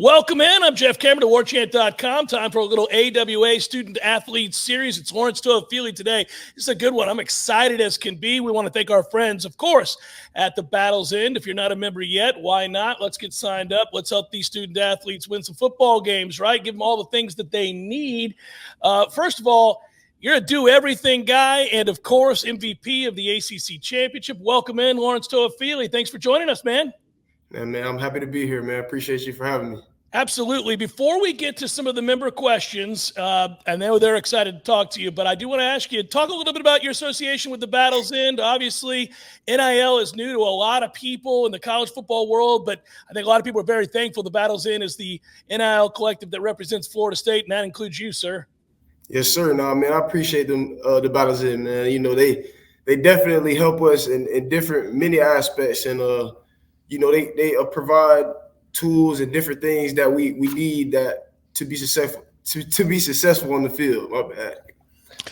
Welcome in. I'm Jeff Cameron to Warchant.com. Time for a little AWA Student Athlete Series. It's Lawrance Toafili today. This is a good one. I'm excited as can be. We want to thank our friends, of course, at the Battle's End. If you're not a member yet, why not? Let's get signed up. Let's help these student athletes win some football games, right? Give them all the things that they need. First of all, you're a do-everything guy and, of course, MVP of the ACC Championship. Welcome in, Lawrance Toafili. Thanks for joining us, man. Man, I'm happy to be here, man. Appreciate you for having me. Absolutely. Before we get to some of the member questions, I know they're excited to talk to you, but I do want to ask you, talk a little bit about your association with the Battle's End. Obviously, NIL is new to a lot of people in the college football world, but I think a lot of people are very thankful the Battle's End is the NIL collective that represents Florida State, and that includes you, sir. Yes, sir. No, man, I appreciate them, the Battle's End, man. You know, they definitely help us in many aspects, and you know, they provide tools and different things that we need that to be successful on the field. My bad.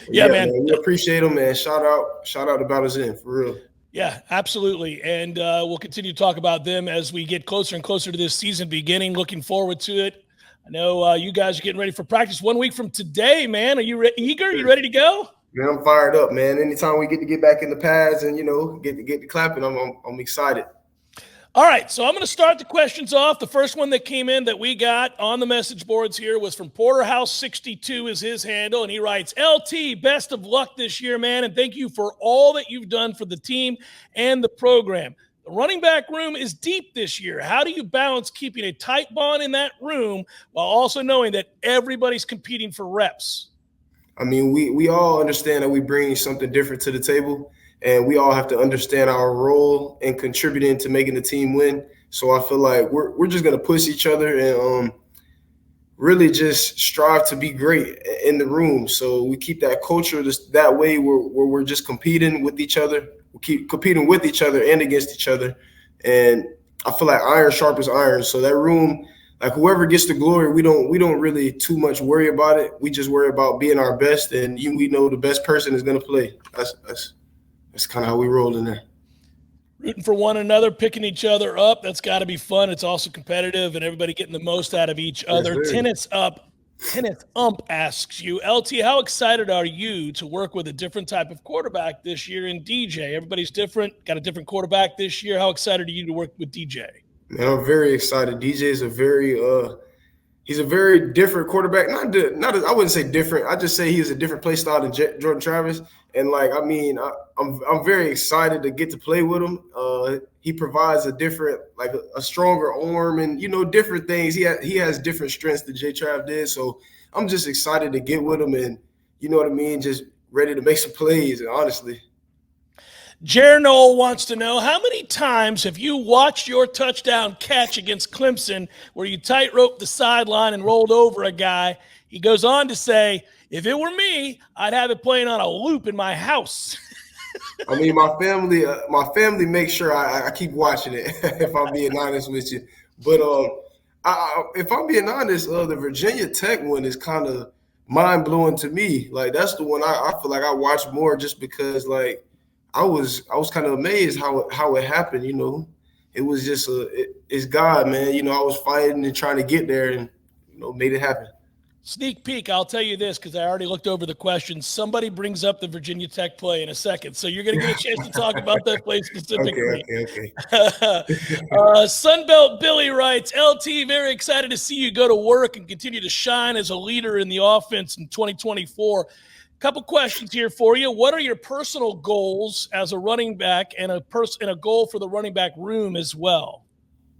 Yeah, man. We appreciate them, man. Shout out to Battle's End, for real. Yeah, absolutely. And we'll continue to talk about them as we get closer and closer to this season beginning. Looking forward to it. I know you guys are getting ready for practice 1 week from today, man. Are you eager? Are you ready to go? Man, I'm fired up, man. Anytime we get back in the pads and, you know, get to clapping, I'm excited. All right, so I'm going to start the questions off. The first one that came in that we got on the message boards here was from Porterhouse62 is his handle, and he writes, LT, best of luck this year, man, and thank you for all that you've done for the team and the program. The running back room is deep this year. How do you balance keeping a tight bond in that room while also knowing that everybody's competing for reps? I mean, we all understand that we bring something different to the table, and we all have to understand our role in contributing to making the team win. So I feel like we're just going to push each other and really just strive to be great in the room. So we keep that culture that way where we're just competing with each other. We keep competing with each other and against each other. And I feel like iron sharpens iron. So that room, like whoever gets the glory, we don't really too much worry about it. We just worry about being our best, and we know the best person is going to play. That's kind of how we roll in there. Rooting for one another, picking each other up. That's got to be fun. It's also competitive, and everybody getting the most out of each other. Yes, Tennis Ump asks you, LT, how excited are you to work with a different type of quarterback this year in DJ? Everybody's different, got a different quarterback this year. How excited are you to work with DJ? Man, I'm very excited. DJ is he's a very different quarterback. I wouldn't say different. I just say he's a different play style than Jordan Travis. And like, I mean, I'm very excited to get to play with him. He provides a different, like a stronger arm, and you know, different things. He has different strengths than J Trav did. So I'm just excited to get with him, and you know what I mean, just ready to make some plays. Honestly. Jer Noel wants to know, how many times have you watched your touchdown catch against Clemson where you tightrope the sideline and rolled over a guy? He goes on to say, if it were me, I'd have it playing on a loop in my house. I mean, my family makes sure I keep watching it, if I'm being honest with you. But if I'm being honest, the Virginia Tech one is kind of mind-blowing to me. Like, that's the one I feel like I watch more just because, like, I was kind of amazed how it happened. You know, it was just it's God, man. You know, I was fighting and trying to get there, and you know, made it happen. Sneak peek, I'll tell you this because I already looked over the questions. Somebody brings up the Virginia Tech play in a second, so you're going to get a chance to talk about that play specifically. Okay. Sunbelt Billy writes, LT, very excited to see you go to work and continue to shine as a leader in the offense in 2024. Couple questions here for you. What are your personal goals as a running back and a goal for the running back room as well?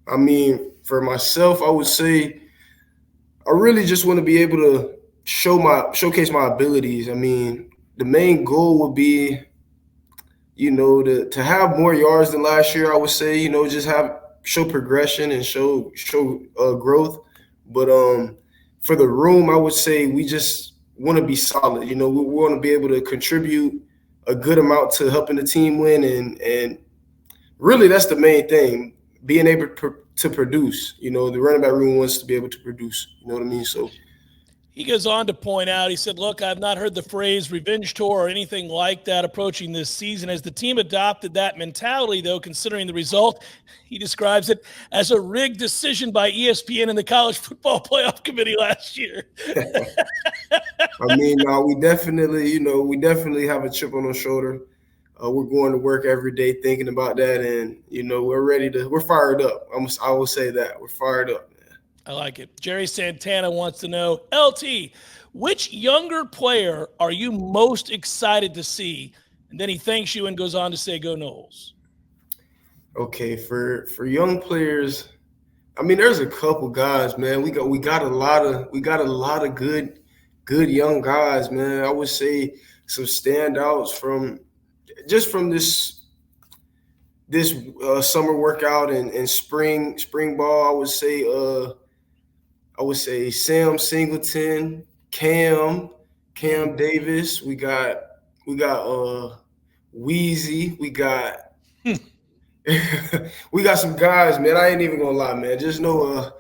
I mean, for myself, I would say I really just want to be able to showcase my abilities. I mean, the main goal would be, you know, to have more yards than last year. I would say, you know, just show progression and show growth. But for the room, I would say we just want to be solid. You know, we want to be able to contribute a good amount to helping the team win, and really that's the main thing, being able to produce. You know, the running back room wants to be able to produce. You know what I mean? So He goes on to point out, he said, look, I've not heard the phrase revenge tour or anything like that approaching this season. As the team adopted that mentality, though, considering the result, he describes it as a rigged decision by ESPN and the College Football Playoff Committee last year. I mean, we definitely have a chip on our shoulder. We're going to work every day thinking about that, and, we're fired up. I will say that. We're fired up. I like it. Jerry Santana wants to know, LT, which younger player are you most excited to see? And then he thanks you and goes on to say, go Noles. Okay, for young players, I mean, there's a couple guys, man. We got a lot of good young guys, man. I would say some standouts from this summer workout and spring ball. I would say Sam Singleton, Cam Davis. We got Wheezy. We got we got some guys, man. I ain't even gonna lie, man. Just know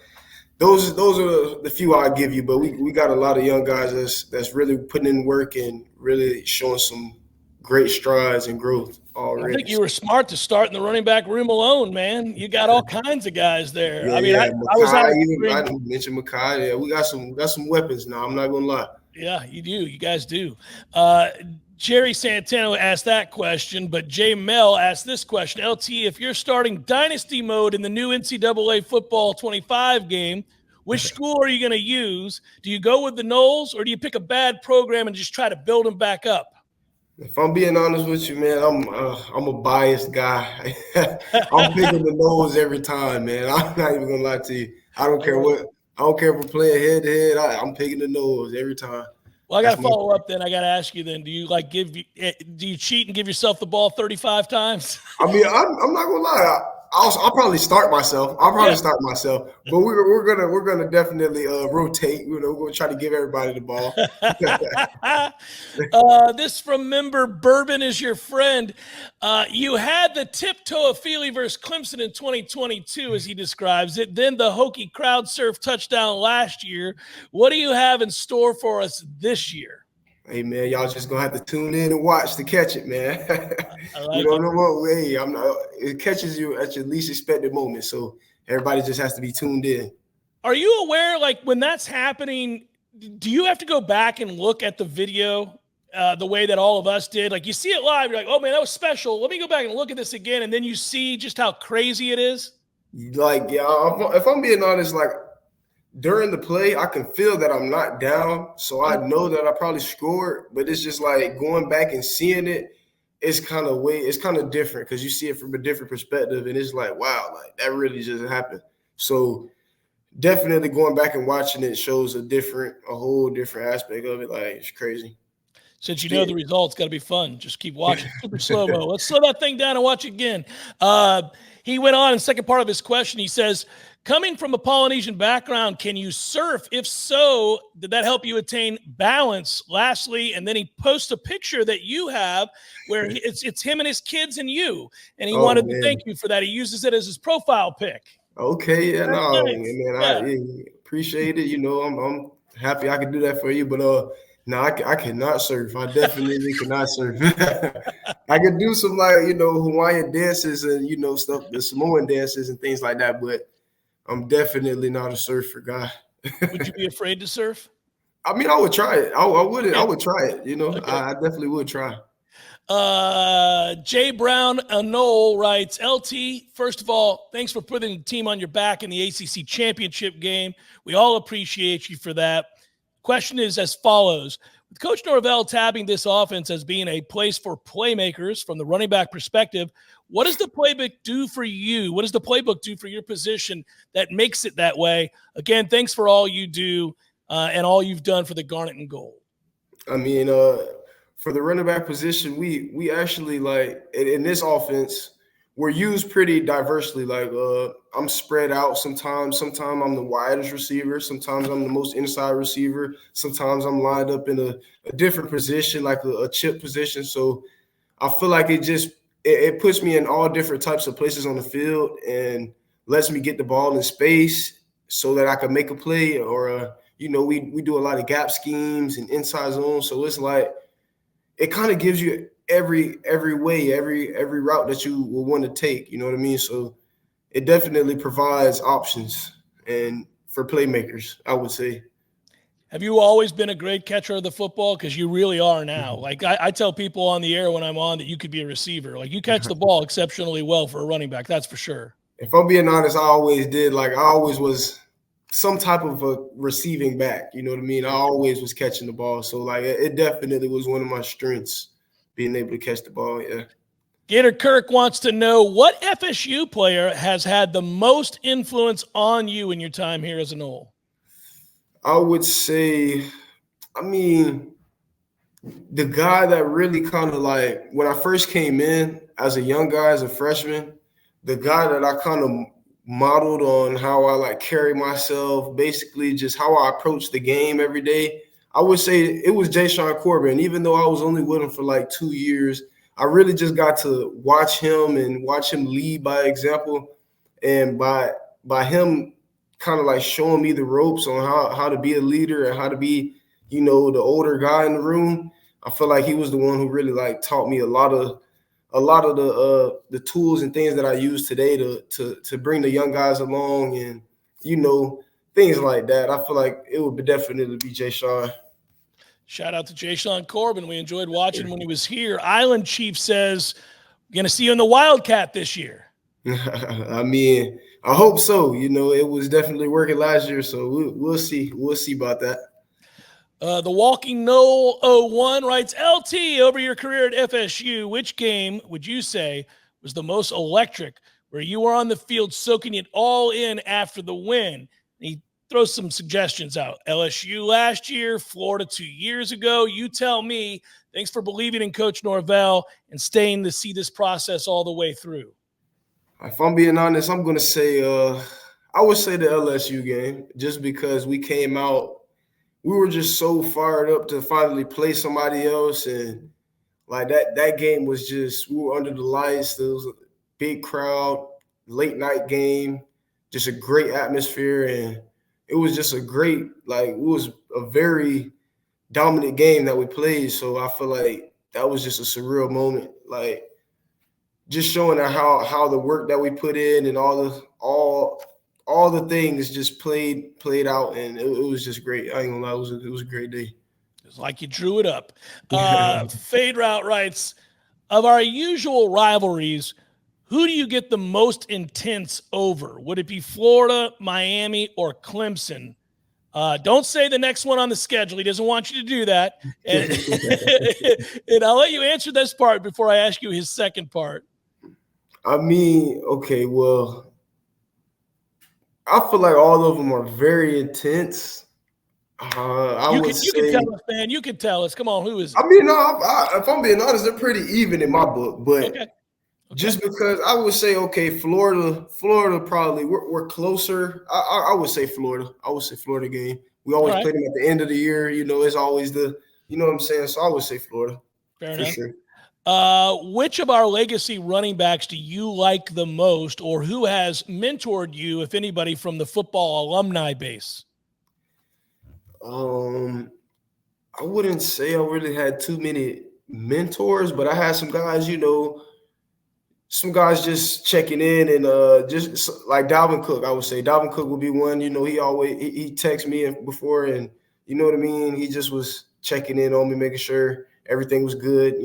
those are the few I'll give you, but we got a lot of young guys that's really putting in work and really showing some great strides and growth already. I think you were smart to start in the running back room alone, man. You got all kinds of guys there. Yeah, I mean, I was out. I didn't mention Makai. Yeah, we got some weapons now. I'm not gonna lie. Yeah, you do. You guys do. Jerry Santana asked that question, but Jay Mel asked this question. LT, if you're starting Dynasty Mode in the new NCAA Football 25 game, which school are you going to use? Do you go with the Noles, or do you pick a bad program and just try to build them back up? If I'm being honest with you, man, I'm a biased guy. I'm picking the Noles every time, man. I'm not even gonna lie to you. I don't care if we're playing head to head. I'm picking the Noles every time. Well, I got to follow up then. I got to ask you then, do you cheat and give yourself the ball 35 times? I mean, I'm not going to lie. I'll probably start myself. But we're gonna definitely rotate. We're going to try to give everybody the ball. This from member Bourbon is your friend. You had the tip Toafili versus Clemson in 2022, as he describes it. Then the hokey crowd surf touchdown last year. What do you have in store for us this year? Hey, man, y'all just going to have to tune in and watch to catch it, man. You don't know what way. It catches you at your least expected moment. So everybody just has to be tuned in. Are you aware, like, when that's happening, do you have to go back and look at the video the way that all of us did? Like, you see it live, you're like, oh, man, that was special. Let me go back and look at this again. And then you see just how crazy it is. Like, yeah, if I'm being honest, like, during the play, I can feel that I'm not down, so I know that I probably scored. But it's just like going back and seeing it, it's kind of different because you see it from a different perspective, and it's like, wow, like that really just happened. So definitely going back and watching it shows a whole different aspect of it. Like, it's crazy. Since you know the results, got to be fun. Just keep watching. Super slow-mo. Let's slow that thing down and watch it again. He went on in the second part of his question. He says, coming from a Polynesian background, can you surf? If so, did that help you attain balance? Lastly, and then he posts a picture that you have where it's him and his kids and you. And he wanted to thank you for that. He uses it as his profile pic. Okay, yeah, no, nice. Man, I appreciate it. You know, I'm happy I could do that for you, but no, I cannot surf. I definitely cannot surf. I could do some Hawaiian dances and stuff, the Samoan dances and things like that, but I'm definitely not a surfer guy. Would you be afraid to surf? I mean, I would try it. I wouldn't. I would try it. Okay. I definitely would try. Jay Brown, a Nole, writes, LT, first of all, thanks for putting the team on your back in the ACC championship game. We all appreciate you for that. Question is as follows. With Coach Norvell tabbing this offense as being a place for playmakers from the running back perspective, what does the playbook do for you? What does the playbook do for your position that makes it that way? Again, thanks for all you do and all you've done for the Garnet and Gold. I mean, for the running back position, we actually, like, in this offense, we're used pretty diversely. Like, I'm spread out sometimes. Sometimes I'm the widest receiver. Sometimes I'm the most inside receiver. Sometimes I'm lined up in a different position, like a chip position. So I feel like it puts me in all different types of places on the field and lets me get the ball in space so that I can make a play or we do a lot of gap schemes and inside zone. So it's like it kind of gives you every way, every route that you will want to take. You know what I mean? So it definitely provides options and for playmakers, I would say. Have you always been a great catcher of the football? Because you really are now. Like I tell people on the air when I'm on that you could be a receiver. Like you catch the ball exceptionally well for a running back. That's for sure. If I'm being honest, I always did. Like I always was some type of a receiving back. You know what I mean? I always was catching the ball. So like it definitely was one of my strengths, being able to catch the ball. Yeah. Gator Kirk wants to know what FSU player has had the most influence on you in your time here as a Nole? I would say, I mean, the guy that really kind of like when I first came in as a young guy, as a freshman, the guy that I kind of modeled on how I like carry myself, basically just how I approach the game every day. I would say it was Ja'Shawn Corbin. Even though I was only with him for like 2 years, I really just got to watch him and watch him lead by example, and by him kind of like showing me the ropes on how to be a leader and how to be, the older guy in the room. I feel like he was the one who really like taught me a lot of the tools and things that I use today to bring the young guys along and things like that. I feel like it would definitely be Ja'Shawn. Shout out to Ja'Shawn Corbin. We enjoyed watching when he was here. Island Chief says, going to see you in the Wildcat this year. I mean, I hope so. It was definitely working last year, so we'll see. We'll see about that. The Walking Nole 01 writes, LT, over your career at FSU, which game would you say was the most electric, where you were on the field soaking it all in after the win? He throws some suggestions out. LSU last year, Florida 2 years ago. You tell me. Thanks for believing in Coach Norvell and staying to see this process all the way through. If I'm being honest, I'm going to say I would say the LSU game, just because we came out, we were just so fired up to finally play somebody else. And like that game was just, we were under the lights. There was a big crowd, late night game, just a great atmosphere. And it was just a great, like, it was a very dominant game that we played. So I feel like that was just a surreal moment. Like, just showing how the work that we put in and all the things just played out, and it was just great. I ain't gonna lie, it was a great day. It's like you drew it up. Fade Route writes, of our usual rivalries, who do you get the most intense over? Would it be Florida, Miami, or Clemson? Don't say the next one on the schedule. He doesn't want you to do that. And I'll let you answer this part before I ask you his second part. I mean, okay, well, I feel like all of them are very intense. You can tell us, man. You can tell us. Come on, who is it? I mean, no, if I'm being honest, they're pretty even in my book. But okay. Just because I would say, okay, Florida probably we're closer. I would say Florida. I would say Florida game. We always play them at the end of the year. It's always you know what I'm saying? So I would say Florida. Fair enough. Sure. Which of our legacy running backs do you like the most, or who has mentored you, if anybody, from the football alumni base? I wouldn't say I really had too many mentors, but I had some guys, some guys just checking in, and just like Dalvin Cook. I would say Dalvin Cook would be one. He texted me before, and you know what I mean? He just was checking in on me, making sure everything was good,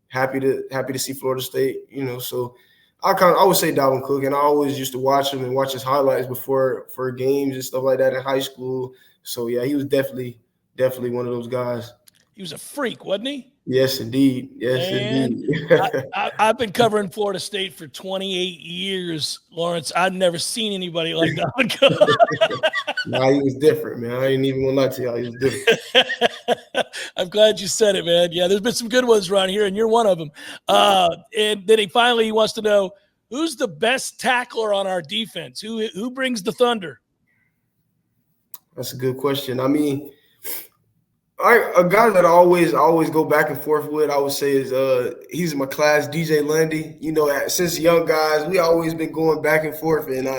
happy to see Florida State, so I would say Dalvin Cook, and I always used to watch him and watch his highlights for games and stuff like that in high school. So yeah, he was definitely one of those guys. He was a freak, wasn't he? Yes, indeed. Yes, indeed. I've been covering Florida State for 28 years, Lawrence. I've never seen anybody like that. Nah, he was different, man. I ain't even gonna lie to y'all. He was different. I'm glad you said it, man. Yeah, there's been some good ones around here, and you're one of them. And then he wants to know, who's the best tackler on our defense? Who brings the thunder? That's a good question. I mean, a guy that I always go back and forth with, I would say, is he's in my class, DJ Lundy. Since young guys, we always been going back and forth, and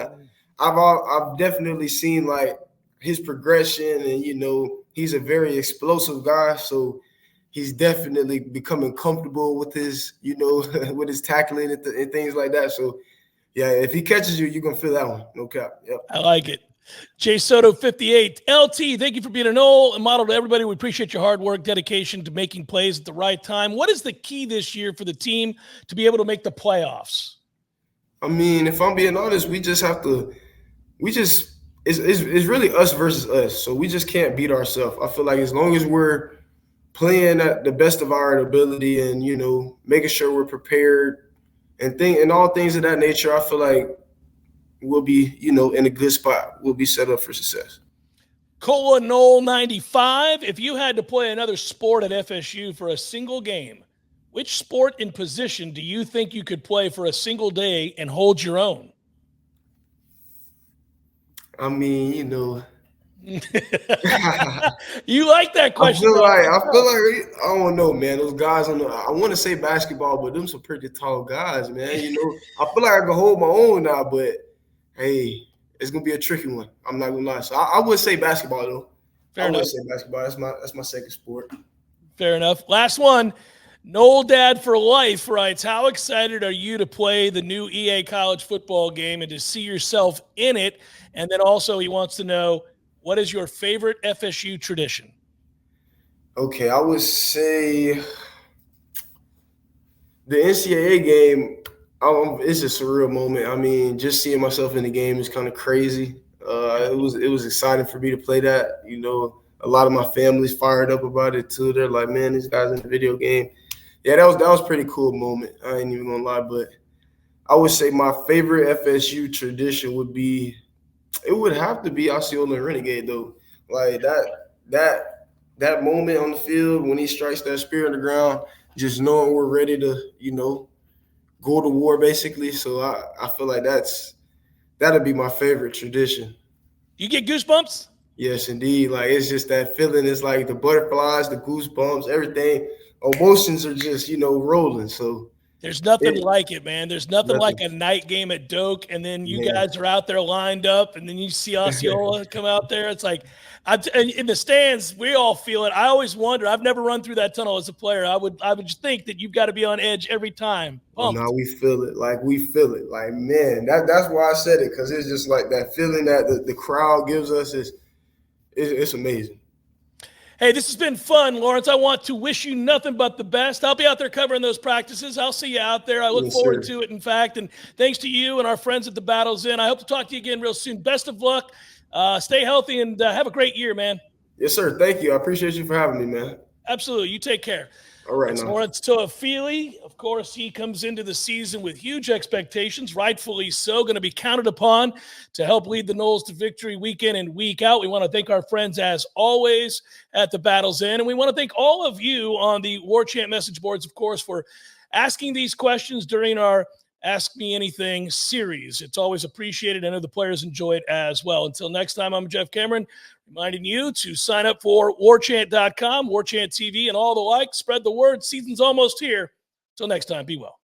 I've definitely seen like his progression, and he's a very explosive guy, so he's definitely becoming comfortable with his with his tackling and things like that. So yeah, if he catches you, you're gonna feel that one, no cap. Yep. I like it. Jay Soto 58. LT, thank you for being a Nole and model to everybody. We appreciate your hard work, dedication to making plays at the right time. What is the key this year for the team to be able to make the playoffs? I mean, if I'm being honest, it's really us versus us. So we just can't beat ourselves. I feel like as long as we're playing at the best of our ability and, making sure we're prepared and all things of that nature, I feel like we'll be, in a good spot. We'll be set up for success. Cola Nole 95. If you had to play another sport at FSU for a single game, which sport and position do you think you could play for a single day and hold your own? I mean, you like that question. I feel like I don't know, man. Those guys I want to say basketball, but them some pretty tall guys, man. I feel like I can hold my own now, but hey, it's gonna be a tricky one. I'm not gonna lie. So I would say basketball though. Fair enough. I would say basketball. That's my second sport. Fair enough. Last one. Nole Dad for Life writes, how excited are you to play the new EA college football game and to see yourself in it? And then also he wants to know, what is your favorite FSU tradition? Okay, I would say the NCAA game, it's a surreal moment. I mean, just seeing myself in the game is kind of crazy. It was exciting for me to play that. A lot of my family's fired up about it too. They're like, man, these guys in the video game. Yeah, that was a pretty cool moment. I ain't even gonna lie, but I would say my favorite FSU tradition would have to be Osceola and Renegade though. Like that moment on the field when he strikes that spear in the ground, just knowing we're ready to, go to war basically. So I feel like that'll be my favorite tradition. You get goosebumps? Yes, indeed. Like it's just that feeling. It's like the butterflies, the goosebumps, everything. Emotions are just, rolling. So there's nothing like it, man. There's nothing like a night game at Doak, and then you guys are out there lined up, and then you see Osceola come out there. It's like in the stands, we all feel it. I always wonder. I've never run through that tunnel as a player. I would just think that you've got to be on edge every time. Oh, no, we feel it. Like we feel it. Like, man, that's why I said it, because it's just like that feeling that the crowd gives us it's amazing. Hey, this has been fun, Lawrence. I want to wish you nothing but the best. I'll be out there covering those practices. I'll see you out there. I look forward to it, in fact. And thanks to you and our friends at the Battle's Inn. I hope to talk to you again real soon. Best of luck. Stay healthy and have a great year, man. Yes, sir. Thank you. I appreciate you for having me, man. Absolutely. You take care. All right. It's Lawrance Toafili. Of course, he comes into the season with huge expectations, rightfully so, going to be counted upon to help lead the Noles to victory week in and week out. We want to thank our friends, as always, at the Battle's Inn. And we want to thank all of you on the Warchant message boards, of course, for asking these questions during our Ask Me Anything series. It's always appreciated. I know the players enjoy it as well. Until next time, I'm Jeff Cameron, reminding you to sign up for Warchant.com, Warchant TV, and all the like. Spread the word. Season's almost here. Until next time, be well.